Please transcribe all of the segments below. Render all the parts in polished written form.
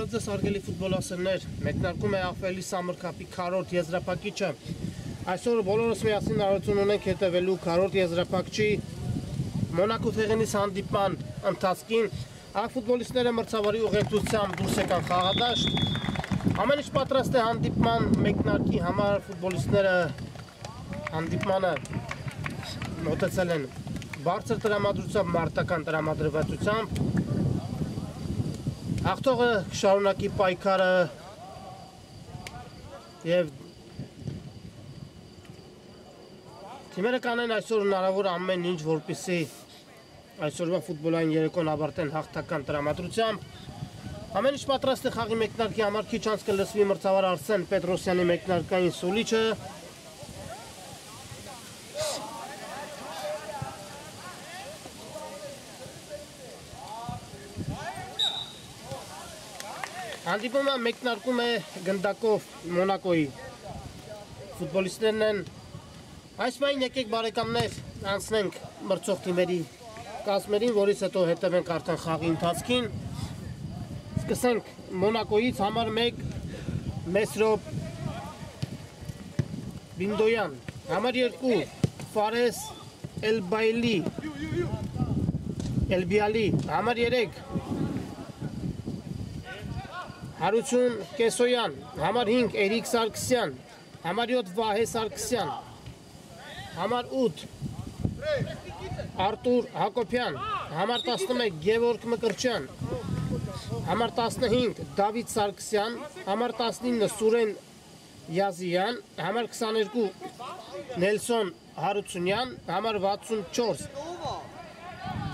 Ձեզ հարգելի ֆուտբոլասերներ, մեկնարկում է ԱՖԼ-ի Summer Cup-ի քառորդ եզրափակիչը։ Այսօր բոլորս միասին հարություն ունենք հետևելու քառորդ եզրափակչի Մոնակո Թեղենիս հանդիպման ընթացքին։ Ահա ֆուտբոլիստները մրցավարի ուղեկցությամբ դուրս եկան խաղադաշտ։ Ամեն ինչ պատրաստ է հանդիպման մեկնարկի համար, ֆուտբոլիստները հանդիպմանը մոտեցել են բարձր տրամադրությամբ, մարտական տրամադրվածությամբ։ Հաղթողը կշարունակի պայքարը և թիմերը կանեն այսօր հնարավոր ամեն ինչ, որպեսզի այսօրվա ֆուտբոլային երեկոն ավարտեն հաղթական տրամադրությամբ։ Ամեն ինչ պատրաստ է խաղի մեկնարկի համար, քիչ անց կլսվի մրցավար Արսեն Պետրոսյանի մեկնարկային սուլիչը։ Հանդիպումը մեկնարկում է գնդակով Մոնակոյի ֆուտբոլիստներն են։ Այսպայն եկեք բարեկամներ անցնենք մրցող թիմերի կազմերին, որից հետո հետևենք արդեն խաղի ընթացքին։ Սկսենք Մոնակոյից համար 1 Մեսրոպ Բինդոյան, համար 2 Ֆարես Էլբիալի, համար 3 Հարություն Կեսոյան, համար 5 Էրիկ Սարգսյան, համար 7 Վահե Սարգսյան, համար 8 Արտուր Հակոբյան, համար 11 Գևորգ Մկրտչյան, համար 15 Դավիթ Սարգսյան, համար 19 Սուրեն Յազիյան, համար 22 Նելսոն Հարությունյան, համար 64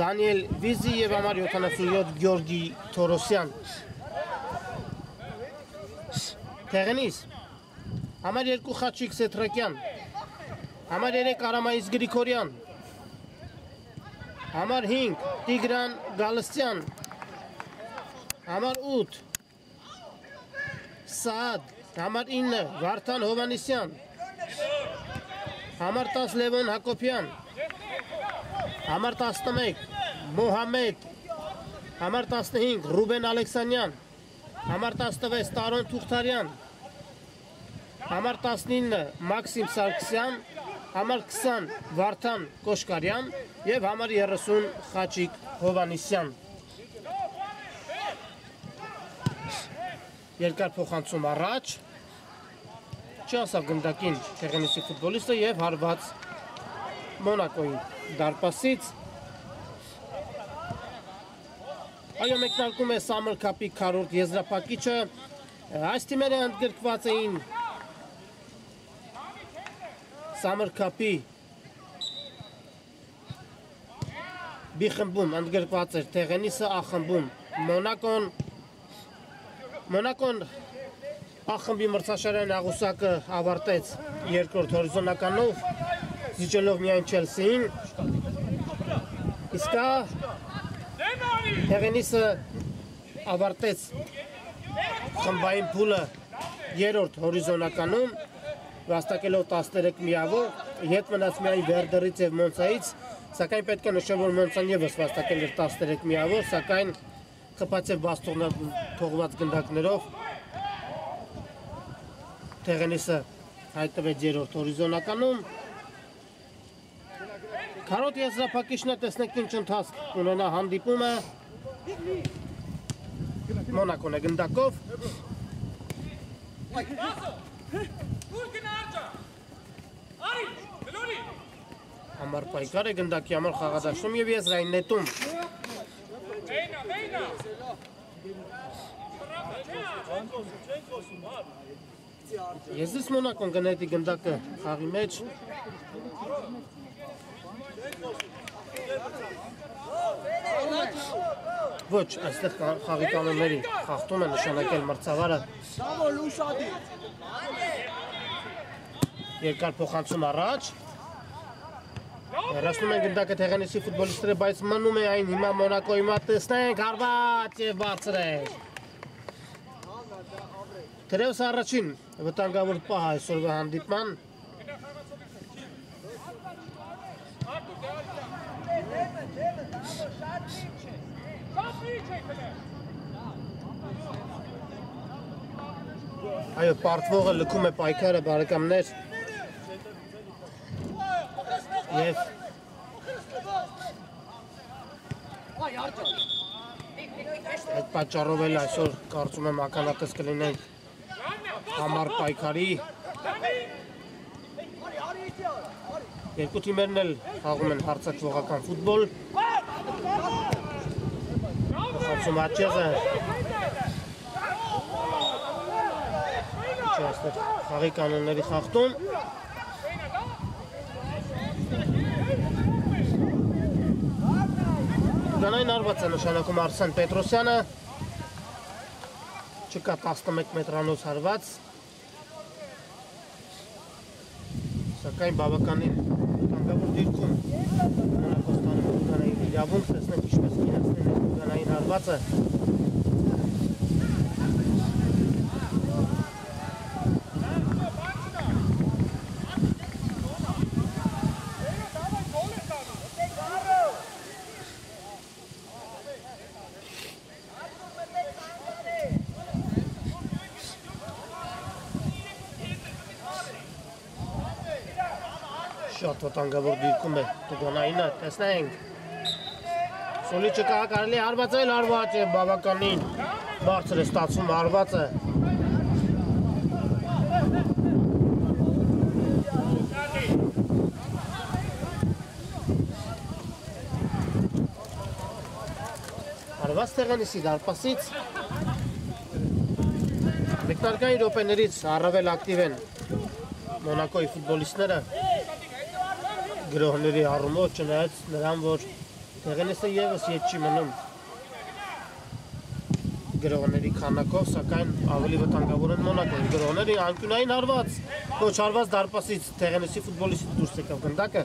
Դանիել Վիզի և համար 77 Գյորգի Թորոսյան։ Թեղենիս, համար 2 Խաչիկ Սեթրակյան, համար 3 Արամայիս Գրիգորյան, համար 5 Տիգրան Գալստյան, համար 8 Սաադ, համար 9 Վարդան Հովանեսյան, համար 10 Լևոն Հակոբյան, համար 11 Մոհամեդ, համար 15 Ռուբեն Ալեքսանյան, համար 16 Տարոն Թուղթարյան, համար 19 Մաքսիմ Սարգսյան, համար 20 Վարդան Կոշկարյան և համար 30 Խաչիկ Հովանեսյան։ Երկար փոխանցում առաջ, չի ասավ գնդակին Թեղենիսի ֆուտբոլիստը և հարված Մոնակոյի դարպասից։ Այո, մեկնարկում է Summer Cup-ի քառորդ եզրափակիչը։ Այս թիմերը ընդգրկված էին Summer Cup-ի B խմբում, ընդգրկված էր Թեղենիսը, A խմբում Մոնակոն։ Մոնակոն A խմբի մրցաշարային աղյուսակը ավարտեց երկրորդ հորիզոնականով, զիջելով միայն Չելսիին։ Իսկ Թեղենիսը ավարտեց խմբային փուլը երրորդ հորիզոնականում, վաստակելով 13 միավոր, հետ մնաց միայն Վերդերից և Մոնցայից, սակայն պետք է նշել, որ Մոնցան ևս վաստակել էր 13 միավոր, սակայն խփացել բաց թողված գնդակներով Թեղենիսը հայտնվեց երրորդ հորիզոնականում։ Քառորդ եզրափակիչն է, տեսնենք ինչ ընթացք ունենա հանդիպումը։ Մոնակոն է գնդակով։ Համար պայքար է գնդակի համար խաղադաշտում և եզրային նետում։ Եզրից Մոնակոն գնետի գնդակը խաղի մեջ։ Ոչ, այստեղ խաղի կանոնների խախտում է նշանակել մրցավարը։ Երկար փոխանցում առաջ։ Հեռացնում են գնդակը Թեղենիսի ֆուտբոլիստները, բայց մնում է այն հիմա Մոնակոյի մոտ տեսնենք, հարված եւ բարձր է։ Թերևս առաջին վտանգավոր պահ այսօրվա հանդիպման։ Այո, պարտվողը լքում է պայքարը, բարեկամներ։ Եվ այդ պատճառով էլ այսօր կարծում եմ ականատես կլինենք համառ պայքարի։ Երկու թիմերն էլ խաղում են հարձակվողական ֆուտբոլ։ Փոխանցում Աչեզը։ Այստեղ խաղի կանոնների խախտում։ Գանային արված է նշանակում Արսեն Պետրոսյանը, չկա 11 մետրանոց հարված, սակայն բավականին վտանգավոր դիրքում Մոնակոստանում գանային իրավունք, տեսնենք ինչպես կիրացնեն գանային հարվածը։ Շատ վտանգավոր դիրքում է Տուգանայինը, տեսնենք։ Սոլիչը կարելի հարվածել, հարված է բավականին բարձր է ստացվում հարվածը։ Հարված Թեղենիսի դարպասից մեկնարկային րոպեներից առավել ակտիվ են Մոնակոյի ֆուտբոլիստները գրողների առումով, չնայած նրան, որ Թեղենիսը ևս ետ չի մնում գրողների քանակով, սակայն ավելի վտանգավոր են Մոնակոյի գրողների անկյունային հարված, ոչ հարված դարպասից Թեղենիսի ֆուտբոլիստի դուրս եկավ գնդակը։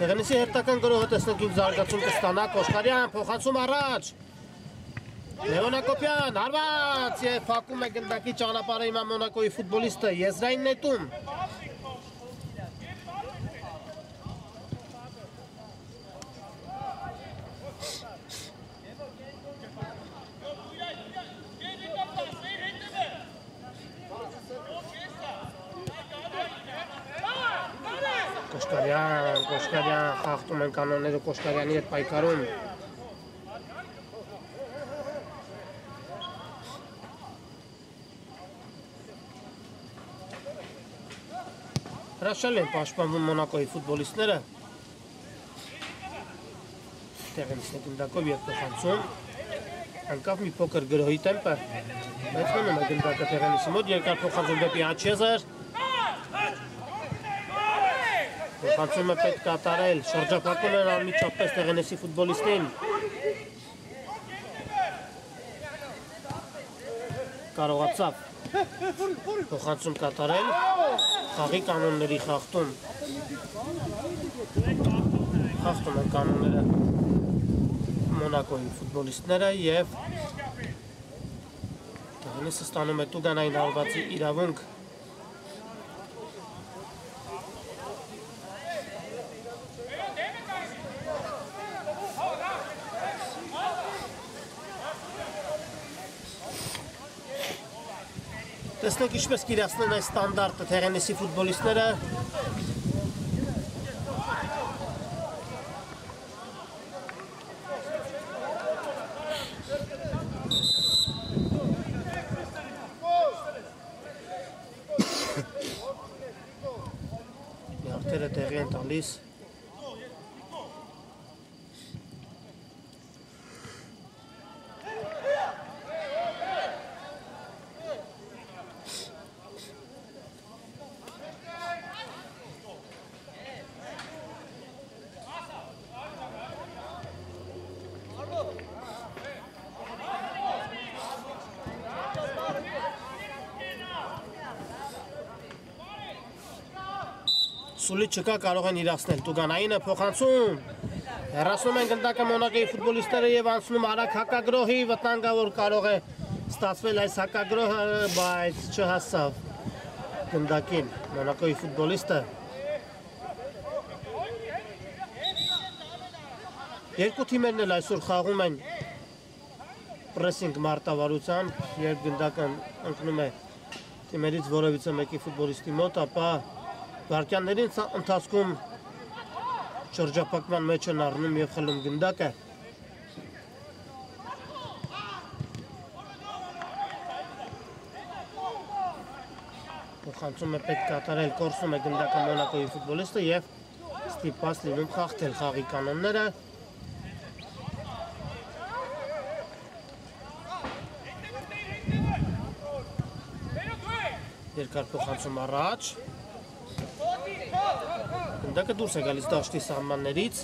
Թեղենիսի հերթական գրողը տեսնենք ինչ զարգացում կստանա, Կոշկարյան փոխանցում առաջ, Լևոն Հակոբյան հարված և փակում է գնդակի ճանապարհը հիմա Մոնակոյի ֆուտբոլիստը, եզրային նետում։ Կոշկարյան խախտում են կանոնները Կոշկարյանի հետ պայքարում։ Հրաշալի են պաշտպանվում Մոնակոյի ֆուտբոլիստները։ Թեղենիսն է գնդակով և փոխանցում։ Անկավ մի փոքր գրոհի տեմպը, բայց մնում է գնդակը Թեղենիսի մոտ, երկար փոխանցում դեպի Աչեզեր։ Փոխանցումը պետք կատարել, շրջափակում են անմիջապես Թեղենիսի ֆուտբոլիստին։ Կարողացավ փոխանցում կատարել, խաղի կանոնների խախտում։ Խախտում են կանոնները Մոնակոյի ֆուտբոլիստները և Թեղենիսը ստանում է Տուգանային հարվածի իրավունք։ Տեսնենք ինչպես կիրացնեն այս ստանդարտը Թեղենիսի ֆուտբոլիստները։ Նյարդերը տեղի են տալիս։ Սուլի չկա կարող են իրացնել Տուգանայինը փոխանցում հեռացնում են գնդակը Մոնակոյի ֆուտբոլիստները եւ անցնում արագ հակագրոհի վտանգավոր կարող է ստացվել այս հակագրոհը բայց չհասավ գնդակին Մոնակոյի ֆուտբոլիստը երկու թիմերն էլ այսօր խաղում են պրեսինգ մարտավարությամբ երբ գնդակը ընկնում է թիմերից որևիցե մեկի ֆուտբոլիստի մոտ ապա վարկյանների ընթացքում շրջապակման մեջ են առնում եւ խլում գնդակը փոխանցում է պետք կատարել կորսում է գնդակը Մոնակոյի ֆուտբոլիստը եւ ստիպված լինում խախտել խաղի կանոնները երկար փոխանցում առաջ Գնդակը դուրս է գալիս դաշտի սահմաններից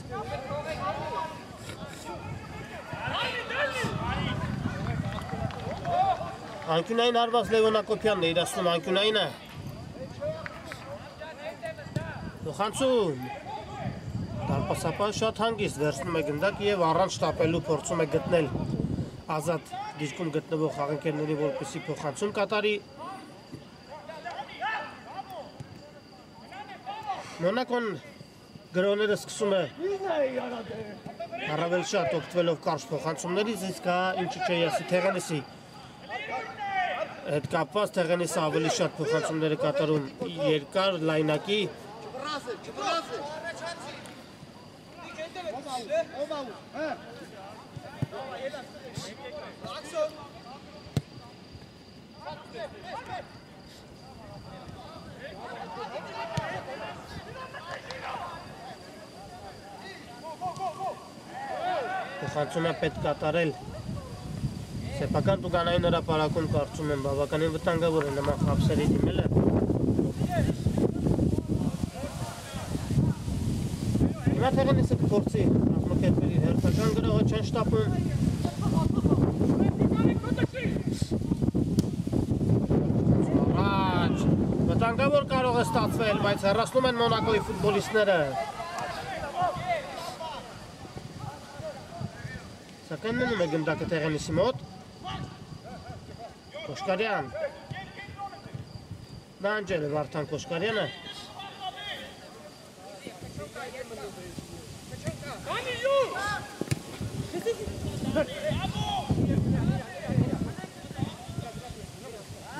Անկյունային արված Լևոն Ակոբյանն է իրացնում անկյունայինը Փոխանցում Դարպասապան շատ հանգիստ վերցնում է գնդակը եւ առանց շտապելու փորձում է գտնել ազատ դիրքում գտնվող խաղընկերների որպեսզի փոխանցում կատարի Մոնակոն գրոները սկսում է առավել շատ օգտվելով կարճ փոխանցումներից, իսկ հա ինչի չէ ասի Թեղենիսի հետ կապված Թեղենիսը ավելի շատ փոխանցումներ է կատարում երկար լայնակի Փոխանցում է պետք կատարել Սեփական Տուգանային հրապարակում կարծում եմ բավականին վտանգավոր է նման խաբսերի դիմելը Հիմա Թեղենիսը կփորձի կազմակերպել իր հերթական գրողը չեն շտապում Առաջ վտանգավոր կարող է ստացվել, բայց հեռացնում են Մոնակոյի ֆուտբոլիստները Սակայն մնում է գնդակը Թեղենիսի մոտ Կոշկարյան Դանջել է Վարդան Կոշկարյանը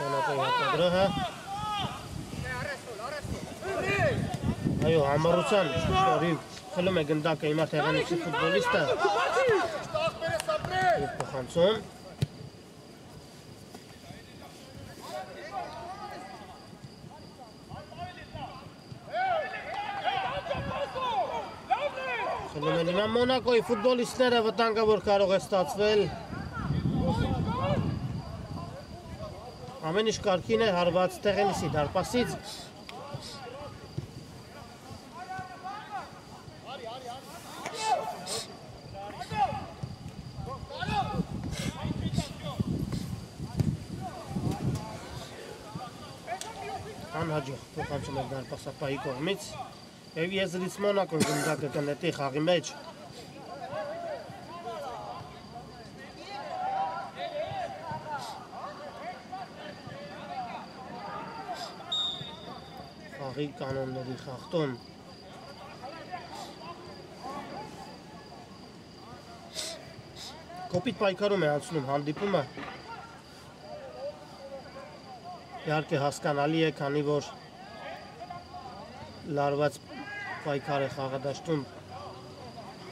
Մոնակոյի հակագրոհը Այո, համառության շնորհիվ խլում է գնդակը հիմա Թեղենիսի ֆուտբոլիստը Փոխանցում Խլում են հիմա Մոնակոյի ֆուտբոլիստները վտանգավոր կարող է ստացվել Ամեն ինչ կարգին է հարված Թեղենիսի դարպասից Անհաջող փոխանցում է դարպասապահի կողմից եւ եզրից Մոնակոն գնդակը կնետի խաղի մեջ Խաղի կանոնների խախտում Կոպիտ պայքարում է անցնում հանդիպումը Իհարկե հասկանալի է, քանի որ լարված պայքար է խաղադաշտում,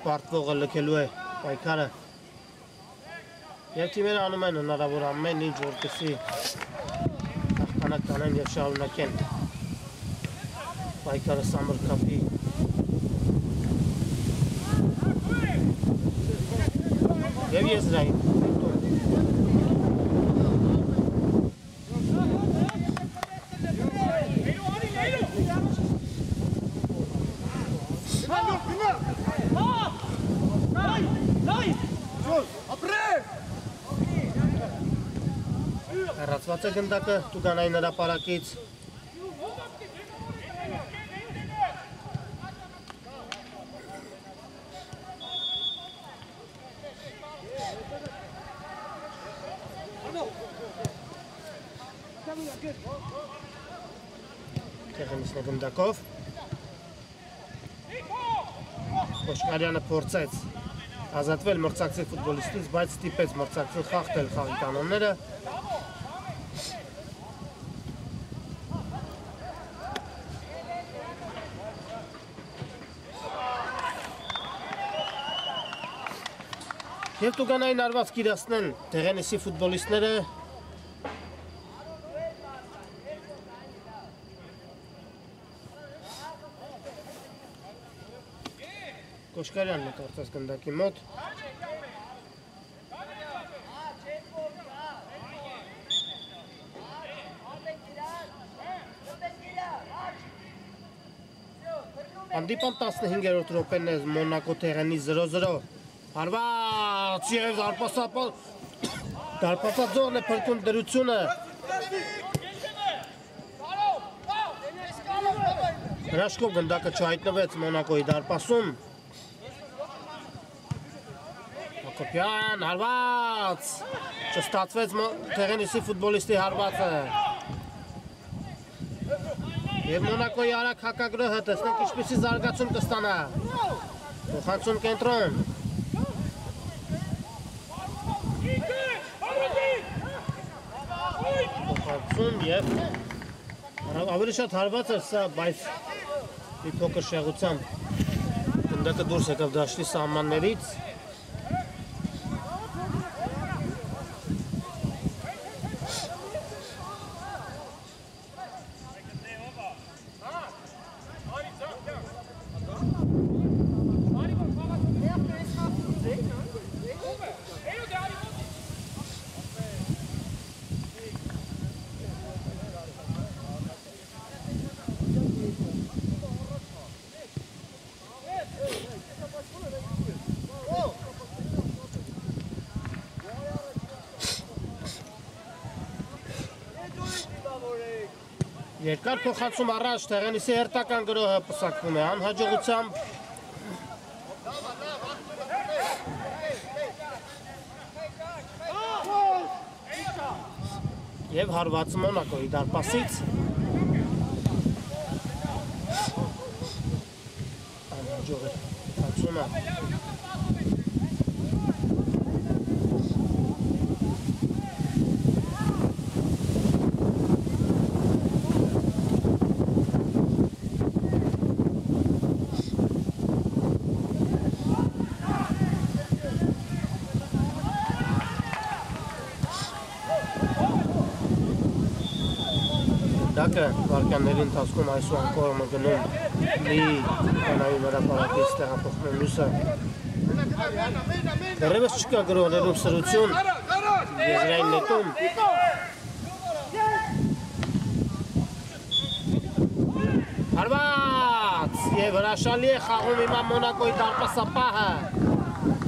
պարտվողը լքելու է պայքարը Եվ թիմերը անում են հնարավոր ամեն ինչ, որպեսզի հաղթանակ տանեն եւ շարունակեն պայքարը Summer Cup-ի Եվ եզրային Հեռացված է գնդակը Տուգանային հրապարակից Թեղենիսն է գնդակով Կոշկարյանը փորձեց ազատվել մրցակցի ֆուտբոլիստից, բայց ստիպեց մրցակցին խախտել խաղի կանոնները Եվ տուգանային արված կիրասնեն Թեղենիսի ֆուտբոլիստները Կոշկարյանն է կարծես գնդակի մոտ Հանդիպան 15-րդ րոպեն է Մոնակո Թեղենի 0-0 Հարված և դարպասաձողն է փրկում դրությունը Հրաշքով գնդակը չհայտնվեց Մոնակոյի դարպասում Հակոբյան, հարված Չստացվեց Թեղենիսի ֆուտբոլիստի հարվածը Եվ Մոնակոյի արագ հակագրոհը տեսնենք ինչպիսի զարգացում կստանա Փոխանցում կենտրոն Փոխանցում և ավելի շատ հարված էր սա, բայց մի փոքր շեղությամբ գնդակը դուրս եկավ դաշտի սահմաններից Երկար փոխանցում առաջ Թեղենիսի հերթական գրոհը պսակվում է անհաջողությամբ Եվ հարված Մոնակոյի դարպասից անհաջող է փոխանցումը Դակը վարկանների ընթացքում այսու անկոր մը գնում լի կանայի վրապարակից տեղափոխում մյուսը դեռևս չկա գրողներում սրություն եզրային նետում հարված և հրաշալի է խաղում հիմա Մոնակոյի դարպասապահը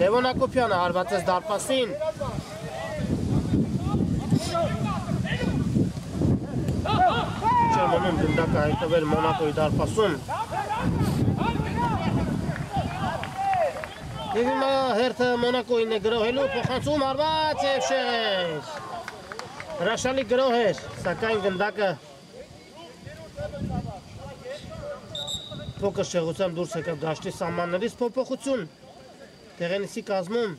Լևոն Հակոբյանը հարվածեց դարպասին Մոնում գնդակը հայտնվել Մոնակոյի դարպասում Եվ հիմա հերթը Մոնակոյին է գրոհելու փոխանցում հարված և շեղեր Հրաշալի գրոհ էր, սակայն գնդակը փոքր շեղությամբ դուրս եկավ դաշտի սահմաններից փոփոխություն Թեղենիսի կազմում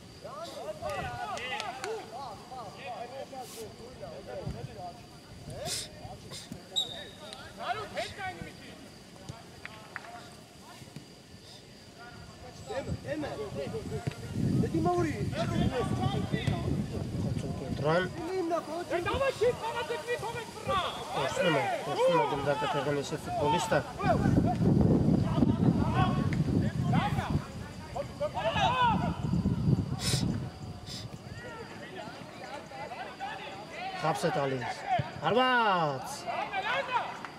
Կենտրոն Կորսնում է գնդակը Թեղենիսի ֆուտբոլիստը Խապս է տալիս Հարված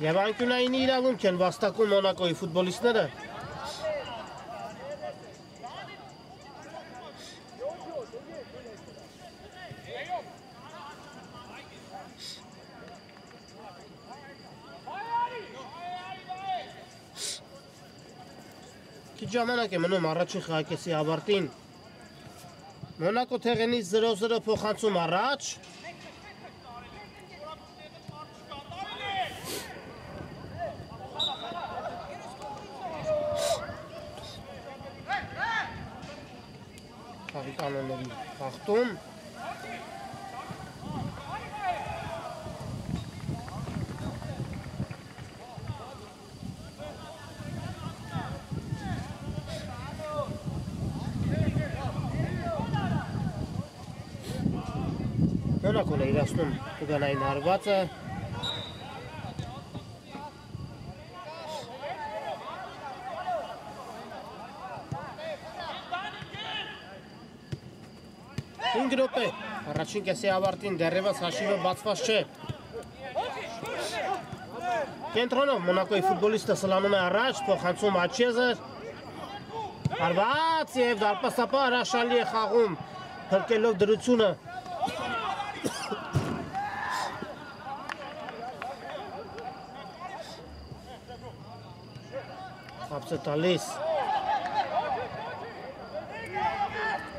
Եվ անկյունային իրավունք են վաստակում Մոնակոյի ֆուտբոլիստները Քիչ ժամանակ է մնում առաջին խաղակեսի ավարտին Մոնակո Թեղենի 0-0 փոխանցում առաջ խաղի կանոնների խախտում։ Մոնակոն է իրացնում ուգանային հարվածը։ Ինգ րոպե, առաջին կեսի ավարտին դեռևս հաշիվը բացված չէ։ Կենտրոնով Մոնակոյի ֆուտբոլիստը սլանում է առաջ, փոխանցում Աչեզեր։ Հարված և դարպասապահ հրաշալի է խաղում, փրկելով դրությունը։ Խապս է տալիս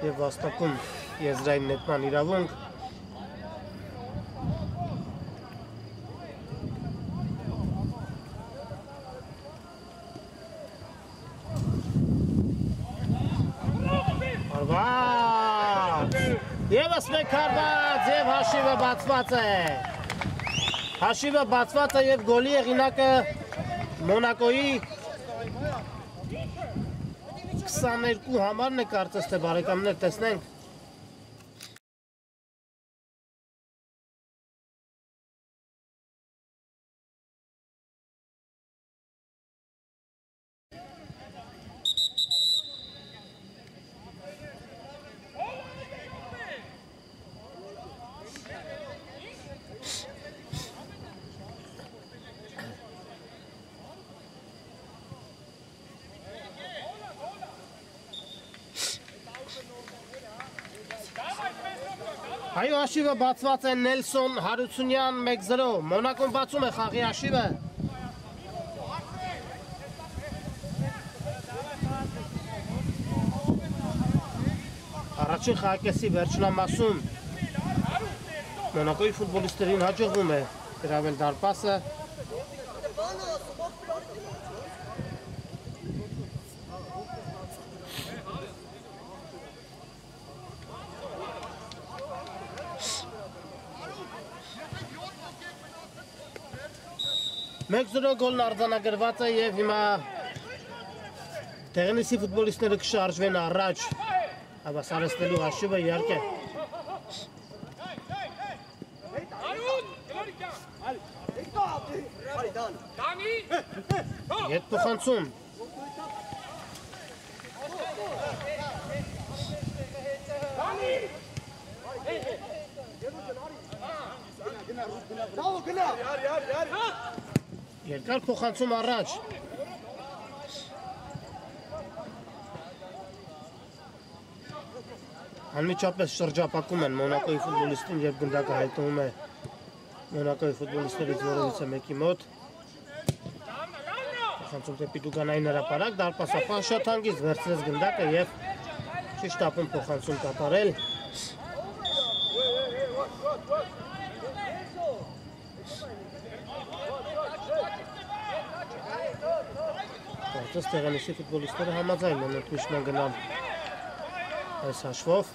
և վաստակում եզրային նետման իրավունք։ Հարված, ևս մեկ հարված և հաշիվը բացված է։ Հաշիվը բացված է և գոլի հեղինակը Մոնակոյի 22 համարն է կարծես թե բարեկամներ տեսնենք։ Այո, հաշիվը բացված է Նելսոն Հարությունյան 1-0, Մոնակոն բացում է խաղի հաշիվը։ Առաջին խաղակեսի վերջնամասում Մոնակոյի ֆուտբոլիստերին հաջողվում է գրավել դարպասը։ Մեկ 0 գոլն արձանագրված է և հիմա Թեղենիսի ֆուտբոլիստները կշարժվեն առաջ հավասարեցնելու հաշիվը իհարկե։ Ետ փոխանցում։ Երկար փոխանցում առաջ։ Անմիջապես շրջապակում են Մոնակոյի ֆուտբոլիստին և գնդակը հայտնվում է Մոնակոյի ֆուտբոլիստներից որևիցե մեկի մոտ։ Փոխանցում դեպի դուգանային հրապարակ, դարպասապահը շատ հանգիստ վերցրեց գնդակը և չի շտապում փոխանցում կատարել։ Կարծես Թեղենիսի ֆուտբոլիստները համաձայն են ընդմիջման գնալ այս հաշվով։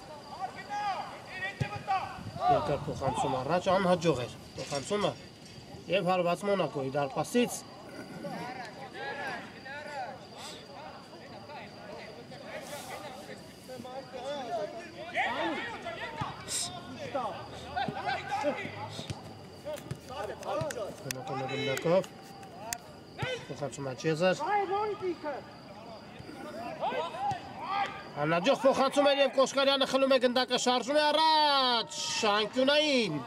Երկար փոխանցում առաջ, անհաջող էր փոխանցումը և հարված Մոնակոյի դարպասից։ Մոնակոյի գնդակով փոխանցում Աչեզեր։ Անհաջող փոխանցում էր և Կոշկարյանը խլում է գնդակը, շարժում է առաջ, անկյունային։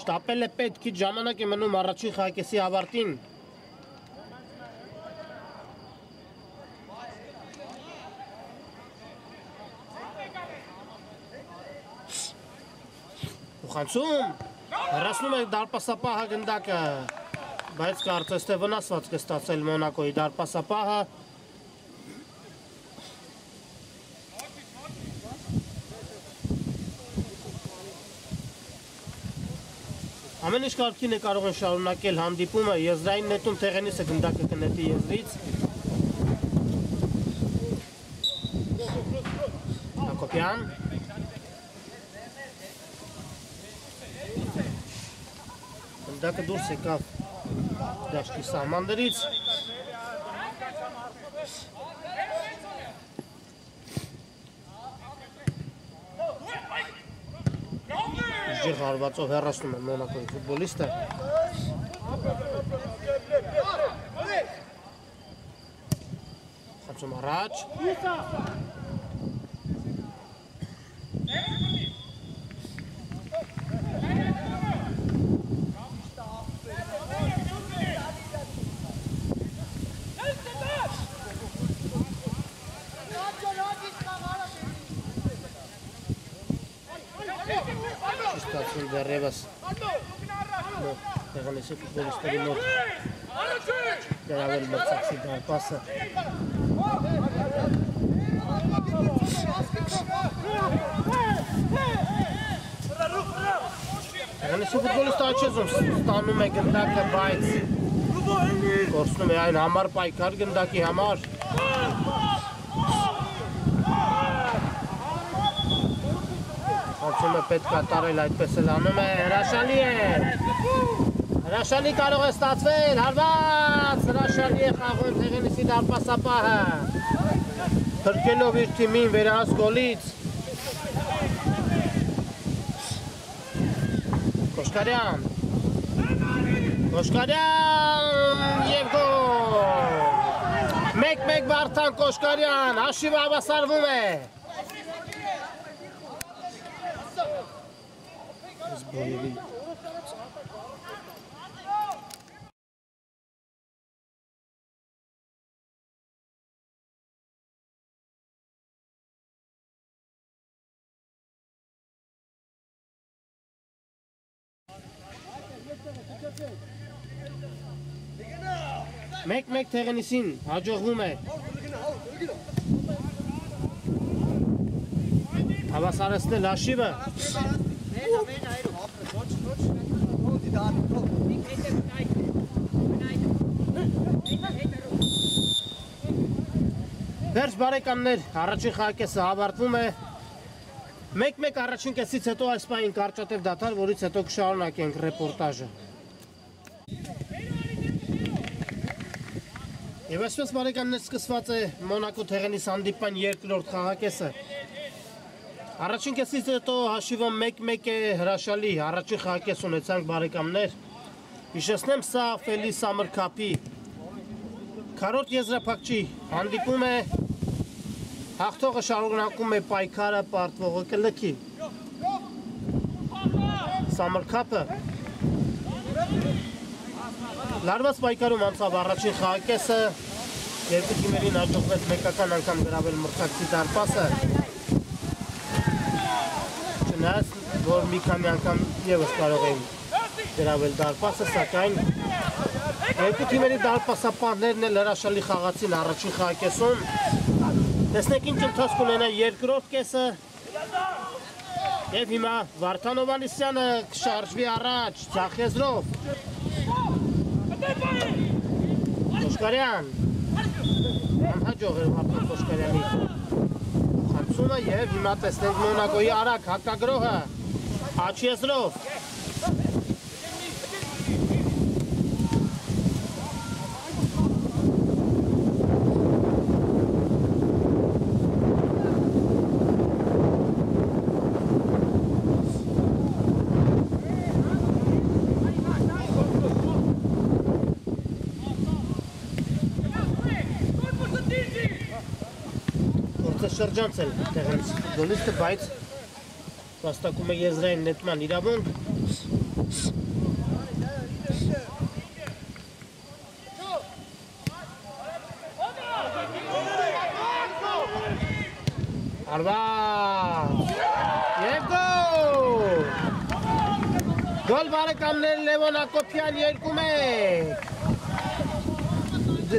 Շտապել է պետք քիչ ժամանակ է մնում առաջին խաղակեսի ավարտին։ Փոխանցում, հեռացնում է դարպասապահը գնդակը, բայց կարծես թե վնասված կստացել Մոնակոյի դարպասապահը։ Ամեն ինչ կարգին է կարող են շարունակել հանդիպումը, եզրային նետում Թեղենիսը գնդակը կնետի եզրից։ Կոշկարյան Գնդակը դուրս եկավ դաշտի սահմաններից Իժեղ հարվածով հեռացնում է Մոնակոյի ֆուտբոլիստը Խացում առաջ Շիստացուն դեռևս Տեղանեսի ֆուտբոլիստերի մոտ դրավել մրցակցի դարպասը Տեղանեսի ֆուտբոլիստը աչեզում ստանում է գնդակը, բայց կորցնում է այն համար պայքար գնդակի համար Հարցումը պետք կատարել այդպես էլ անում է, հրաշալի է Հրաշալի կարող է ստացվել, հարված, հրաշալի է խաղում Տեղանեսի դարպասապահը Փրկելով իր թիմին վերահաս գոլից Կոշկարյան և գոլ 1-1 Վարդան Կոշկարյան, հաշիվը հավասարվում է Բոլևի Մեկ Տեղանեսին հաջողվում է Հավասարեցնել հաշիվը Վերջ բարեկամներ, առաջին խաղակեսը ավարտվում է 1-1 առաջին կեսից հետո այս պահին կարճատև դադար, որից հետո կշարունակենք ռեպորտաժը Եվ այսպես բարեկամներ սկսված է Մոնակո Տեղանես հանդիպման երկրորդ խաղակեսը Առաջին կեսից հետո հաշիվը 1-1 է հրաշալի, առաջին խաղակես ունեցանք բարեկամներ Հիշեցնեմ սա Ֆելի Սամր Քափի քառորդ եզրափակչի հանդիպում է Հաղթողը շարունակում է պայքարը պարտվողը կլքի Սամր Քափը Լարված պայքարում անցավ առաջին խաղակեսը Երկու թիմերին հաջողվեց մեկական անգամ գրավել մրցակցի դարպասը Չնայած որ մի քանի անգամ ևս կարող էին գրավել դարպասը, սակայն երկու թիմերի դարպասապահներն էլ հրաշալի խաղացին առաջին խաղակեսում Տեսնեք ինչ ընթացք ունենա երկրորդ կեսը Եվ հիմա Վարդան Հովհաննիսյանը կշարժվի առաջ Ձախեզրով Կոշկարյան Անհաջող է Վարդան Կոշկարյանի խանցումը և հիմա տեսնենք Մոնակոյի արագ հակագրոհը Աչեզրով շրջանցել Տեղանեսի ֆուտբոլիստը, բայց վաստակում է եզրային նետման իրավունք Արված և գոլ Գոլ բարեկամներ Լևոն Հակոբյան 2-1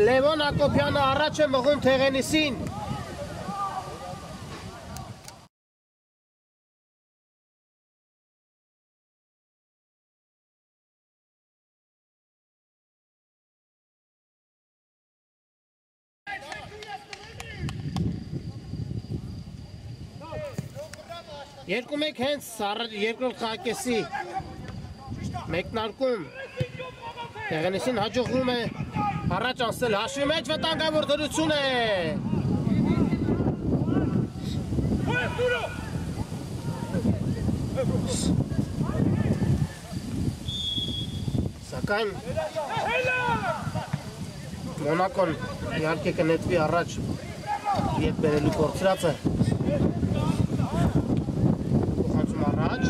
Լևոն Հակոբյանը առաջ է մղում Տեղանեսին 2-1 հենց երկրորդ խաղակեսի մեկնարկում Տեղենիսին հաջողվում է առաջ անցնել հաշվի մեջ վտանգավոր դրություն է Սակայն Մոնակոն իհարկե կնետվի առաջ ետ բերելու կորցրած է Փոխանցում առաջ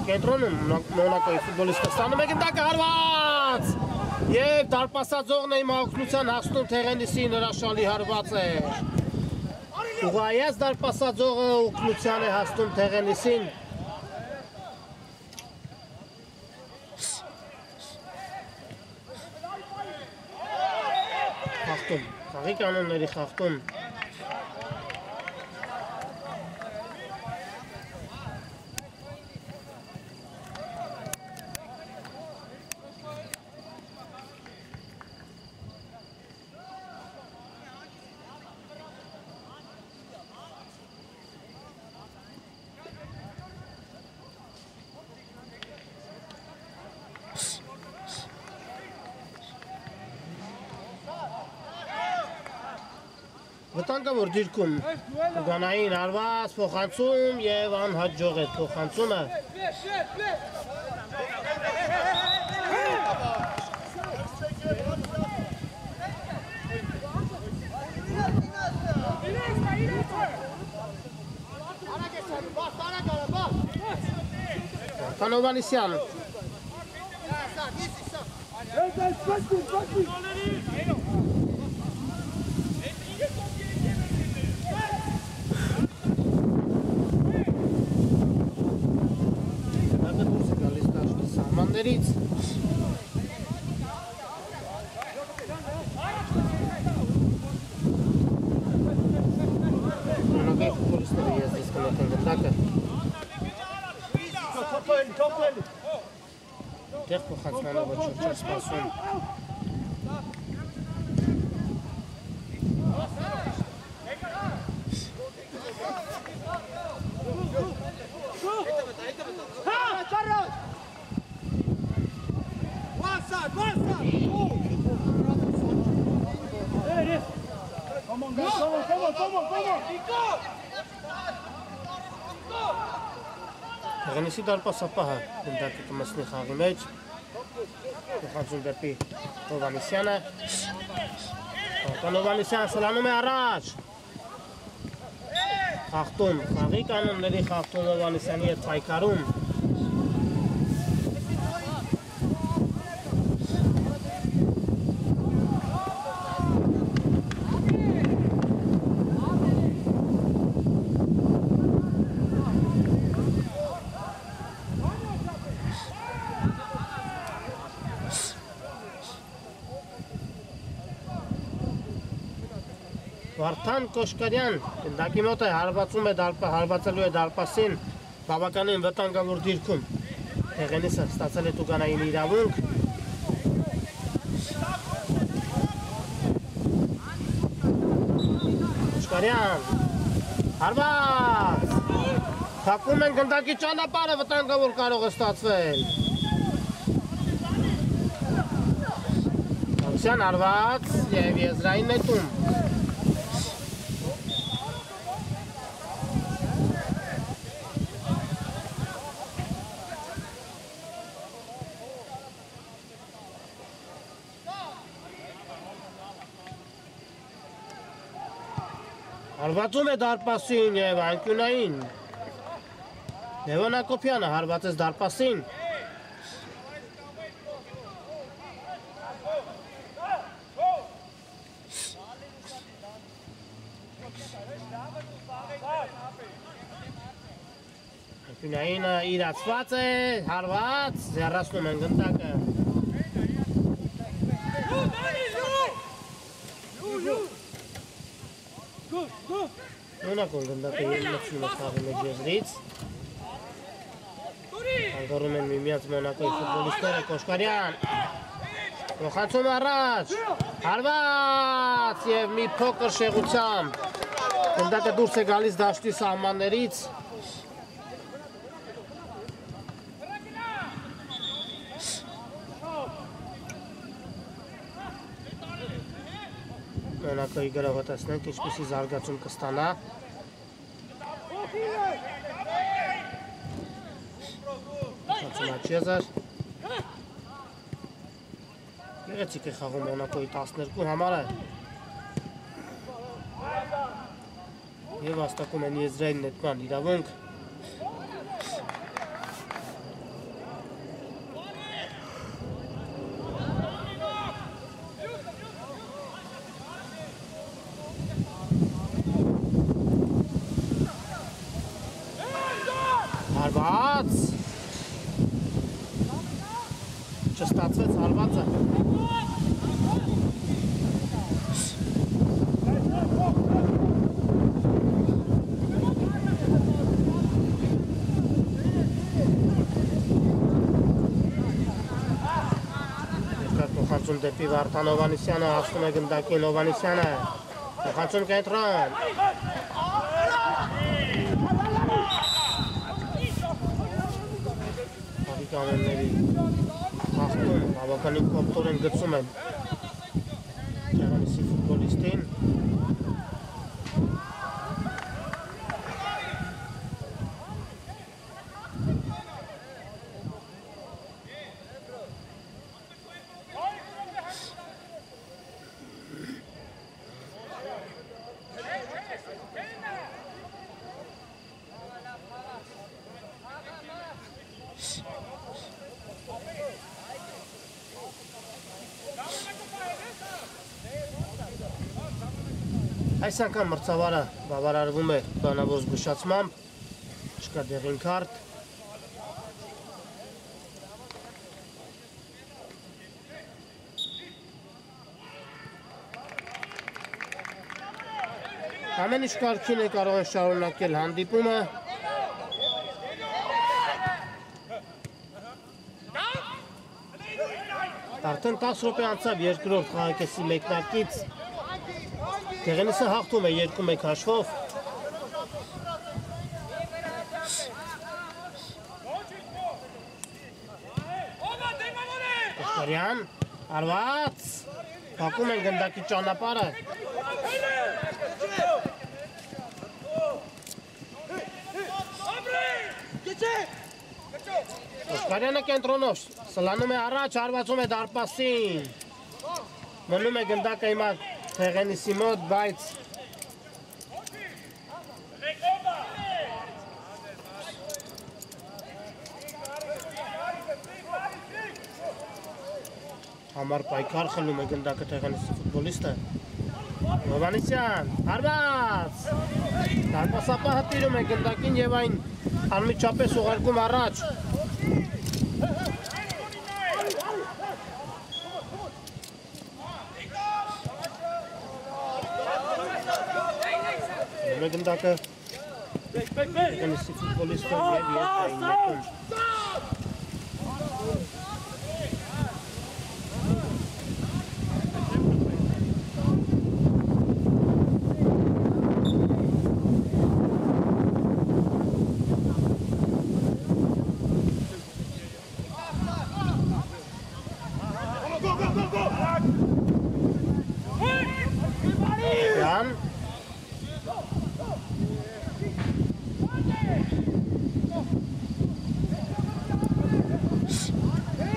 Կենտրոնում Մոնակոյի ֆուտբոլիստը ստանում է գնդակը հարված և դարպասաձողն է իմ օգնության հասնում Թեղենիսին հրաշալի հարված է Ուղայած դարպասաձողը օգնության է հասնում Թեղենիսին Խաղթում, խաղի կանոնների խաղթում Վտանգավոր դիրքում Ուգանային հարված, փոխանցում և անհաջող է փոխանցումը Կանովանիսյան Սահմաններից Մոնակոյի ֆուտբոլիստները եզրից կնետեն գնդակը Տեղ փոխանցմանը ոչ չոր չեր սպասում Թեղենիսի դարպասապահը գնդակը կմսնի խաղի մեջ Փոխանցում դեպի Հովանիսյանը Հովանիսյանը սլանում է առաջ Խաղթում, խաղի կանոնների խաղթում Հովանիսյանի հետ պայքարում Վարդան Կոշկարյան գնդակի մոտ է հարվածելու է դարպասին բավականին վտանգավոր դիրքում Թեղենիսը ստացել է Տուգանային իրավունք Կոշկարյան հարված Թակում են գնդակի ճանապարհը վտանգավոր կարող է ստացվել Հովանիսյան հարված և եզրային նետում Հարվածում է դարպասին և անկյունային Լևոն Հակոբյանը հարվածեց դարպասին Անկյունայինը իրացված է, հարված, զեռացնում են գնդակը Մոնակոն գնդակը ելնեցում է խաղի մեջ եզրից Անգարում են միմյանց Մոնակոյի ֆուտբոլիստները Կոշկարյան Փոխանցում առաջ, հարված և մի փոքր շեղությամբ գնդակը դուրս է գալիս դաշտի սահմաններից Մենակայի գրավը տեսնենք, ինչպիսի զարգացում կստանա Փոխանցում Աչեզար Գեղեցիկ է խաղում Մոնակոյի 12 համարը և հաստակում են եզրային նետման իրավունք Հարված Չստացվեց հարվածը Փոխանցում դեպի Վարդան Հովհաննիսյանը, հասնում է գնդակին Հովհաննիսյանը, փոխանցում կենտրոն Հավիկանենների հաղթում, բավականին կոպտորեն գծում են Քեղանիսի ֆուտբոլիստին Այս անգամ մրցավարը բավարարվում է բանավոր զգուշացմամբ, չկա դեղին քարտ Ամեն ինչ կարգին է կարող են շարունակել հանդիպումը Արդեն 10 րոպե անցավ երկրորդ խաղակեսի մեկնակից Քեղանիսը հաղթում է 2-1 հաշվով Կոշկարյան, հարված Փակում են գնդակի ճանապարհը Կոշկարյանը կենտրոնով սլանում է առաջ, հարվածում է դարպասին Մնում է գնդակը հիմա Քեղանիսի մոտ, բայց Համար պայքար խլում է գնդակը Քեղանիսի ֆուտբոլիստը Հովհաննիսյան, հարված Դարպասապահը տիրում է գնդակին և այն անմիջապես ուղարկում առաջ Գնդակը Քեղանիսի ֆուտբոլիստը և երկրային նետում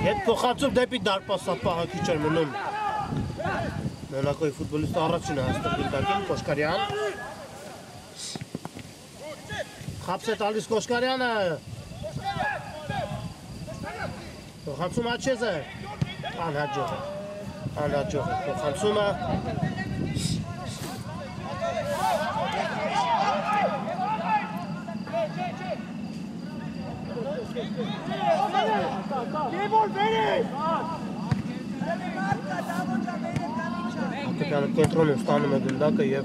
Հետ փոխանցում դեպի դարպասապահը քիչ էր մնում Մոնակոյի ֆուտբոլիստը առաջին է հաստատ գնդակին Կոշկարյան Խապս է տալիս Կոշկարյանը Փոխանցում Աչեզը Անհաջող է փոխանցումը Հատկանը կենտրոնում ստանում է գնդակը և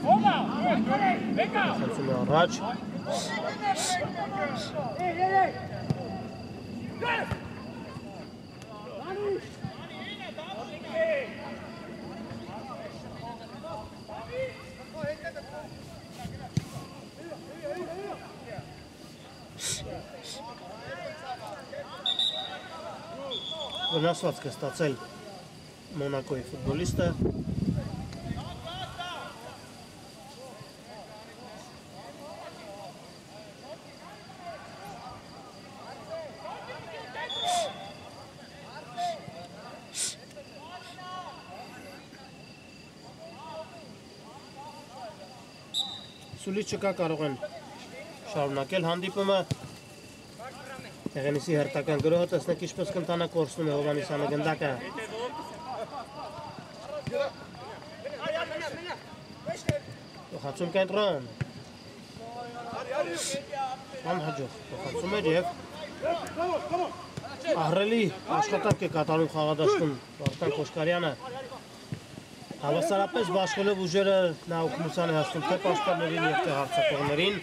խնդրում է առաջ վնասվածք է ստացել Մոնակոյի ֆուտբոլիստը։ Սուլից չկա, կարող են շարունակել հանդիպումը։ Եղենիսի հերթական գրոհը տեսնեք ինչպես կընտանա կորցնում է Հովհաննիսյանը գնդակը։ Փոխանցում կենտրոն։ Անհաջող փոխանցում էր և ահռելի աշխատանք է կատարում խաղադաշտում Վարդան Կոշկարյանը։ Հավասարապես բաշխելով ուժերը նա օգնության է հասնում թե պաշտպաններին և թե հարձակողներին։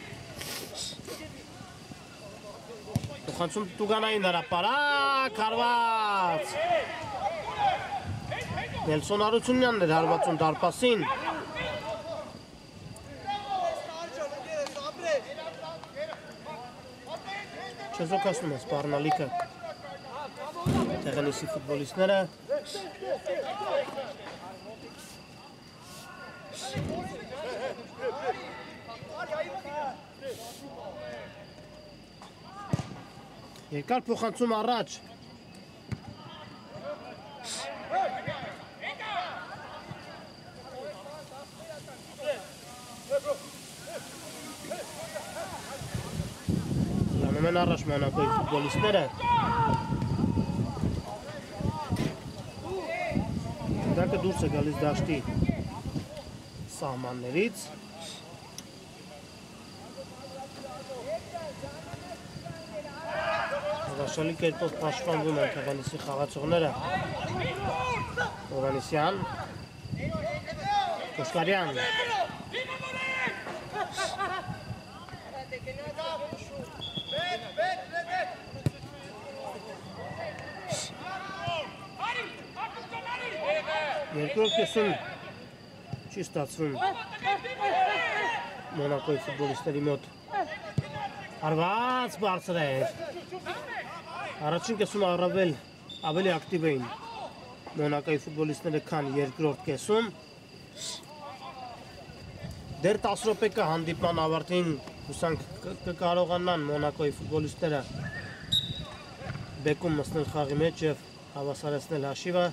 Փոխանցում Տուգանային հրապարակ, հարված։ Նելսոն Արությունյանն էր հարվածում դարպասին։ Չեզոքացնում է սպառնալիքը Տեղենիսի ֆուտբոլիստները։ Երկար փոխանցում առաջ։ Լանում են առաջ Մոնակոյի ֆուտբոլիստները։ Դակը դուրս է գալիս դաշտի սահմաններից։ Հրաշալի կերպով պաշտպանվում են Տեղենիսի խաղացողները։ Հովհաննիսյան, Կոշկարյան։ Երկրորդ կեսում չի ստացվում Մոնակոյի ֆուտբոլիստների մոտ։ Հարված բարձր է։ Առաջին կեսում ավելի ակտիվ էին Մոնակոյի ֆուտբոլիստները, քան երկրորդ կեսում։ Դեռ 10 րոպե կա հանդիպման ավարտին, հուսանք կկարողանան Մոնակոյի ֆուտբոլիստները բեկում մտնել խաղի մեջ և հավասարեցնել հաշիվը։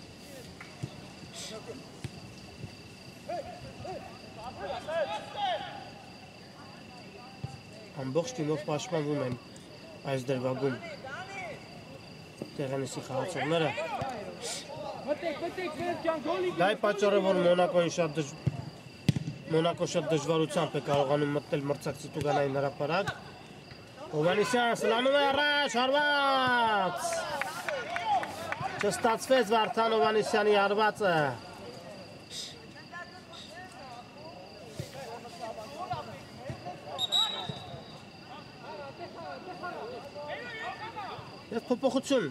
Ամբողջ թիմով պաշտպանվում են այս դրվագում Տեղենիսի խաղացողները։ Դա է պատճառը, որ Մոնակո շատ դժվարությամբ է կարողանում մտնել մրցակցի Տուգանային հրապարակ։ Հովհաննիսյան սլանում է առաջ, հարված։ Չստացվեց Վարդան Հովհաննիսյանի հարվածը։ Եվ փոփոխություն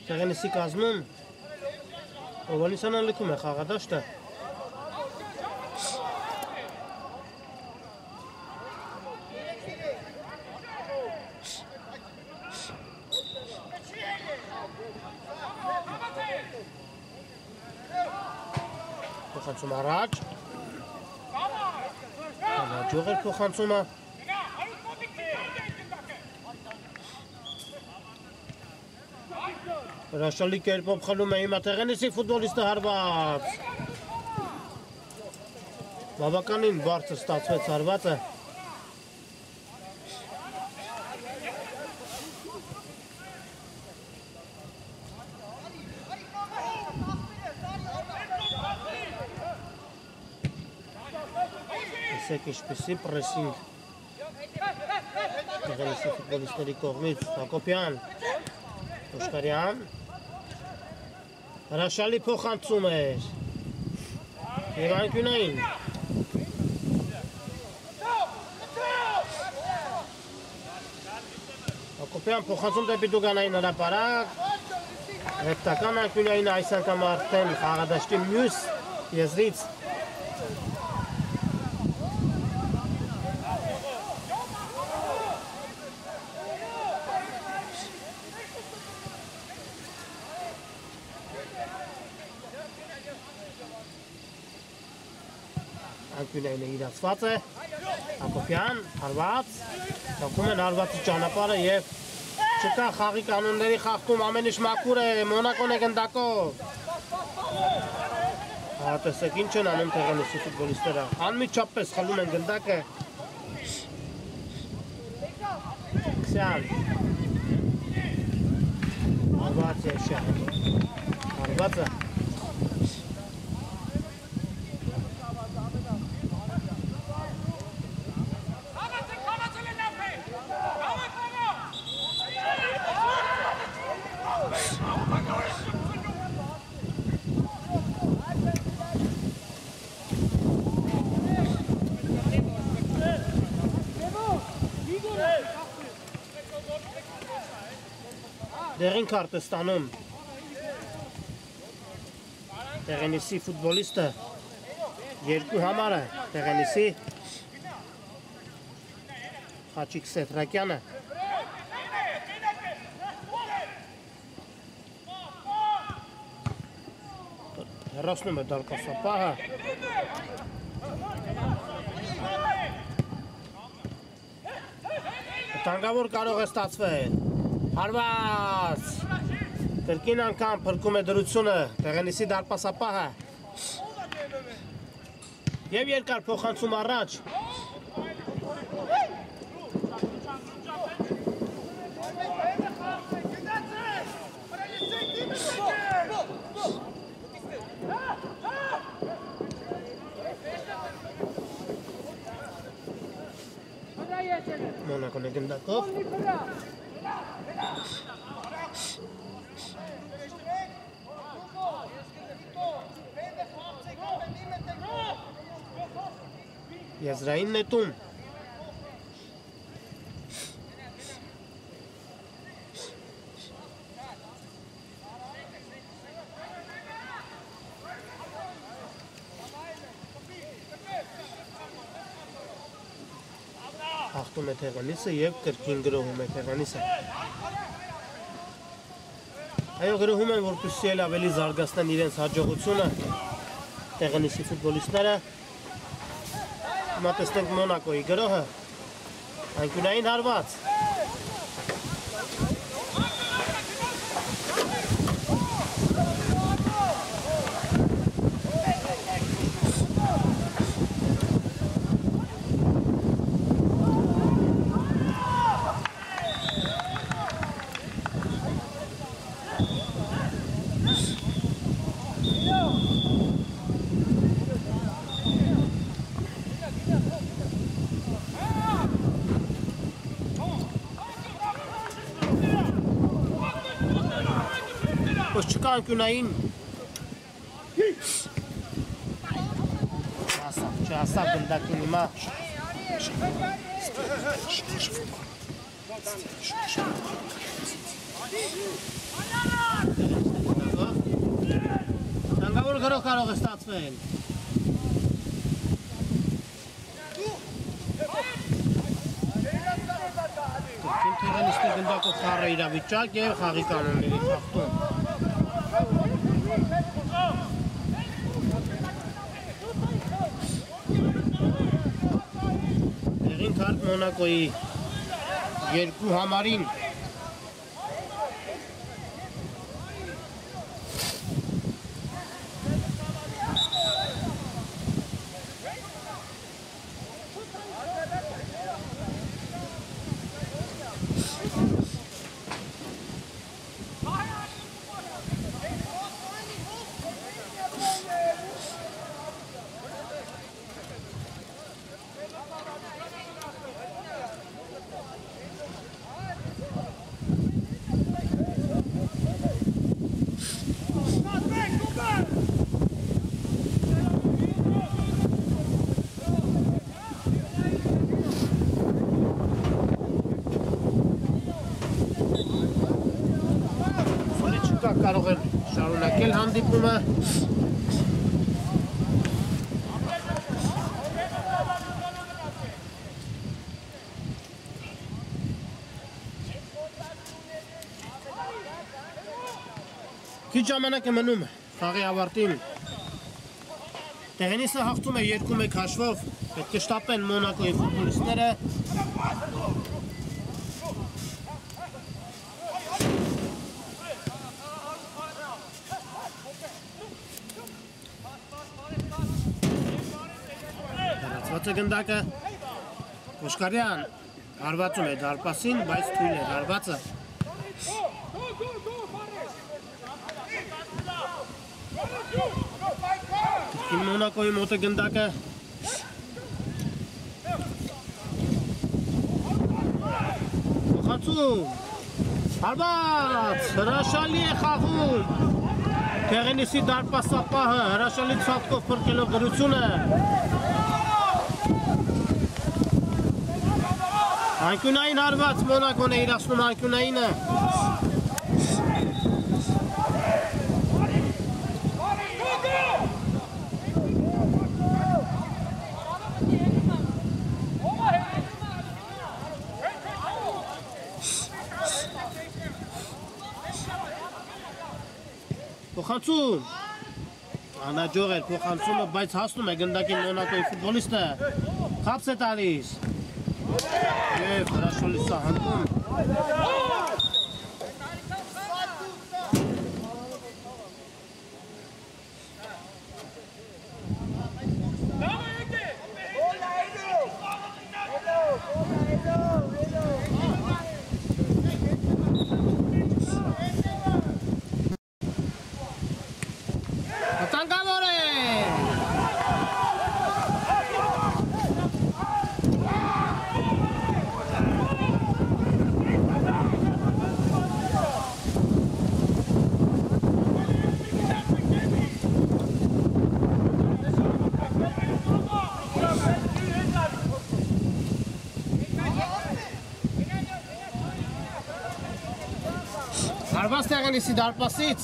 Տեղենիսի կազմում Հովհաննիսյանը լքում է խաղադաշտը։ Փոխանցում առաջ։ Հաջող էր փոխանցումը։ Հրաշալի կերպով խլում է հիմա Տեղենիսի ֆուտբոլիստը հարված։ Բավականին բարձր ստացվեց հարվածը։ Տեսեք ինչպիսի պրեսինգ Տեղենիսի ֆուտբոլիստների կողմից։ Հակոբյան, Կոշկարյան, հրաշալի փոխանցում էր և անկյունային։ Հակոբյան փոխանցում դեպի Տուգանային հրապարակ։ Հերթական անկյունային այս անգամ արդեն խաղադաշտի մյուս եզրից։ անկյունային է իրացված է, Հակոբյան, հարված, թողում են հարվածի ճանապարհը և չկա խաղի կանոնների խախտում, ամեն ինչ մաքուր է, Մոնակոն է գնդակով։ Տեսեք ինչ են անում Թեղանիսի ֆուտբոլիստները, անմիջապես խլում են գնդակը։ Քսյան, հարված է շահ, հարվածը։ Դեղին քարտ է ստանում Թեղանիսի ֆուտբոլիստը, երկու համար է Թեղանիսի Խաչիկ Սեթրակյանը։ Հեռացնում է դարպասապահը։ Վտանգավոր կարող է ստացվել։ Հարված, կրկին անգամ փրկում է դրությունը Թեղանիսի դարպասապահը և երկար փոխանցում առաջ։ Մոնակոն է գնդակով։ Եզրային նետում։ Հաղթում է Թեղանիսը և կրկին գրոհում է Թեղանիսը։ Այո, գրոհում են, որպեսզի էլ ավելի զարգացնեն իրենց հաջողությունը Թեղանիսի ֆուտբոլիստները։ Հիմա տեսնենք Մոնակոյի գրոհը, անկյունային հարված։ Ոչ չկա անկյունային չհասավ գնդակին հիմա Տանգավոր գրող կարող է ստացվել Թեղանիսի գնդակով խառը իրավիճակ և խաղի կանոնների խախտում Քարտ Մոնակոյի երկու համարին կարող է շարունակել հանդիպումը Քիչ ժամանակ է մնում խաղի ավարտին Տեղենիսը հաղթում է 2-1 հաշվով, պետք է շտապեն Մոնակոյի ֆուտբոլիստները։ Հեռացված է գնդակը, Կոշկարյան հարվածում է դարպասին, բայց թույլ է հարվածը։ Մոնակոյի մոտ է գնդակը։ Փոխանցում, հարված, հրաշալի է խաղում։ Տեղենիսի դարպասապահը հրաշալի ցածկով փրկելով դրությունը։ Անկյունային հարված Մոնակոն է իրացնում անկյունայինը։ Փոխանցում, անաջող էր փոխանցումը, բայց հասնում է գնդակին Մոնակոյի ֆուտբոլիստը, խապս է տալիս և հրաշալի սահանքում։ Տանկավոր է։ Հարված Տեղենիսի դարպասից։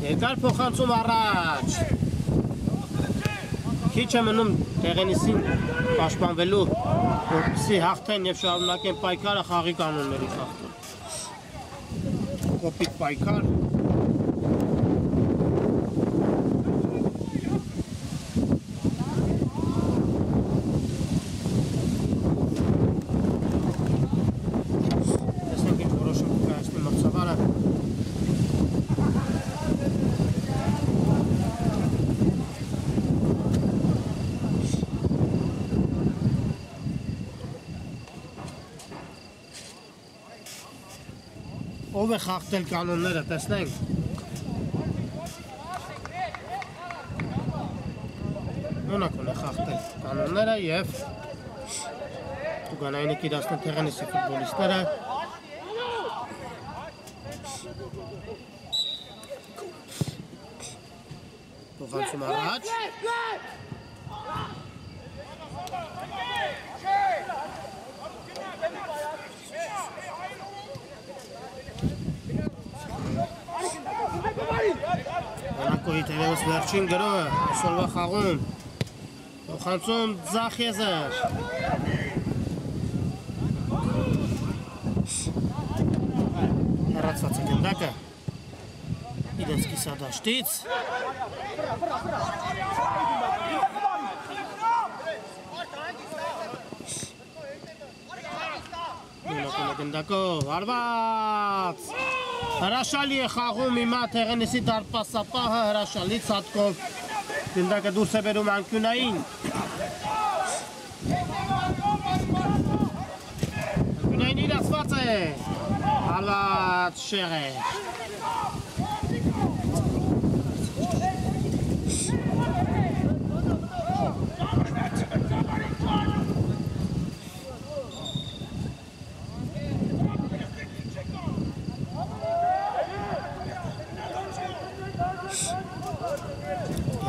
Երկար փոխանցում առաջ։ Քիչ է մնում Տեղենիսին պաշտպանվելու, որպեսզի հաղթեն և շարունակեն պայքարը խաղի կանոնների խախտում։ Կոպիտ պայքար։ Տեսնենք ինչ որոշում կայացնի մրցավարը։ Ով է խախտել կանոնները, տեսնենք։ Մոնակոն է խախտել կանոնները և Տուգանայինը կիրացնել Տեղենիսի ֆուտբոլիստները։ Փոխանցում առաջ։ Մոնակոյի թերևս վերջին գրոհը այսօրվա խաղում։ Փոխանցում ձախ եզր։ Հեռացված է գնդակը իրենց կիսադաշտից։ Մոնակոն է գնդակով, հարված։ Հրաշալի է խաղում հիմա Տեղենիսի դարպասապահը, հրաշալի ցածկով գնդակը դուրս է բերում անկյունային։ Անկյունային իրացված է, հարված շեղ է։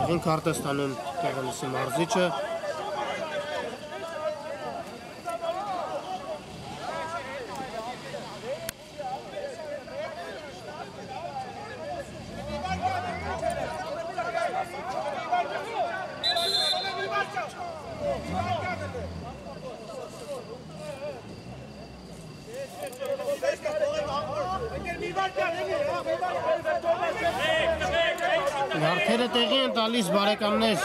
Եղին քարտ է ստանում Տեղենիսի մարզիչը։ Նարքերը տեղի են տալիս բարեկամներ։